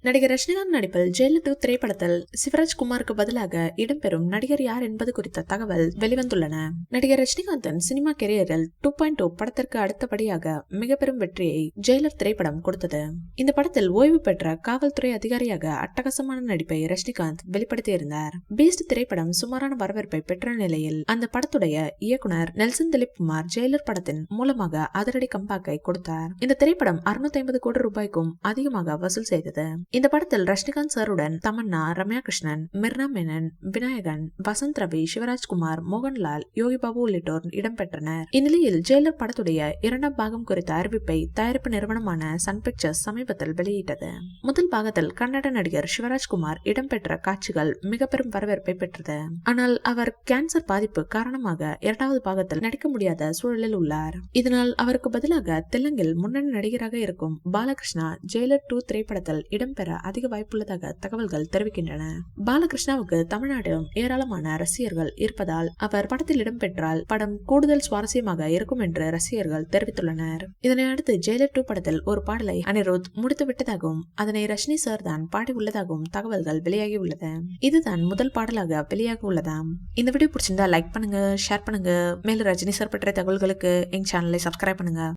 நடிகர் ரஜினிகாந்த் நடிப்பில் ஜெயிலர் 2 திரைப்படத்தில் சிவராஜ்குமாருக்கு பதிலாக இடம்பெறும் நடிகர் யார் என்பது குறித்த தகவல் வெளிவந்துள்ளன. நடிகர் ரஜினிகாந்தின் சினிமா கெரியரில் 2.0 படத்திற்கு அடுத்தபடியாக மிக பெரும் வெற்றியை ஜெயிலர் திரைப்படம் கொடுத்தது. இந்த படத்தில் ஓய்வு பெற்ற காவல்துறை அதிகாரியாக அட்டகாசமான நடிப்பை ரஜினிகாந்த் வெளிப்படுத்தியிருந்தார். பீஸ்ட் திரைப்படம் சுமாரான வரவேற்பை பெற்ற நிலையில் அந்த படத்துடைய இயக்குனர் நெல்சன் திலீப் குமார் ஜெயிலர் படத்தின் மூலமாக அதிரடி கம்பேக்கை கொடுத்தார். இந்த திரைப்படம் 650 கோடி ரூபாய்க்கும் அதிகமாக வசூல் செய்தது. இந்த படத்தில் ரஜினிகாந்த் சாருடன் தமன்னா, ரம்யா கிருஷ்ணன், மிர்னா மேனன், விநாயகன், வசந்த் ரவி, சிவராஜ்குமார், மோகன்லால், யோகி பாபு உள்ளிட்டோர் இடம்பெற்றனர். இந்நிலையில் ஜெயிலர் படத்துடைய 2ஆம் பாகம் குறித்த அறிவிப்பை தயாரிப்பு நிறுவனமான சன் பிக்சர்ஸ் சமீபத்தில் வெளியிட்டது. முதல் பாகத்தில் கன்னட நடிகர் சிவராஜ்குமார் இடம்பெற்ற காட்சிகள் மிக பெரும் வரவேற்பை பெற்றது. ஆனால் அவர் கேன்சர் பாதிப்பு காரணமாக 2வது பாகத்தில் நடிக்க முடியாத சூழலில் உள்ளார். இதனால் அவருக்கு பதிலாக தெலுங்கில் முன்னணி நடிகராக இருக்கும் பாலகிருஷ்ணா ஜெயிலர் 2 திரைப்படத்தில் இடம்பெற அதிக வாய்ப்புள்ளதாக தகவல்கள் தெரிவிக்கின்றன. பாலகிருஷ்ணாவுக்கு தமிழ்நாட்டிலும் ஏராளமான ரசிகர்கள் இருப்பதால் அவர் படத்தில் இடம்பெற்றால் படம் கூடுதல் சுவாரஸ்யமாக இருக்கும் என்று ரசிகர்கள் தெரிவித்துள்ளனர். இதனை அடுத்து ஜெயிலர் 2 படத்தில் ஒரு பாடலை அனிருத் முடித்து விட்டதாகவும் அதனை ரஜினி சார் தான் பாடி உள்ளதாகவும் தகவல்கள் வெளியாகி உள்ளது. இதுதான் முதல் பாடலாக வெளியாக உள்ளதாம். இந்த வீடியோ பிடிச்சிருந்தா லைக் பண்ணுங்க, ஷேர் பண்ணுங்க. மேலும் ரஜினி சார் பற்றிய தகவல்களுக்கு எங்க சேனலை சப்ஸ்கிரைப் பண்ணுங்க.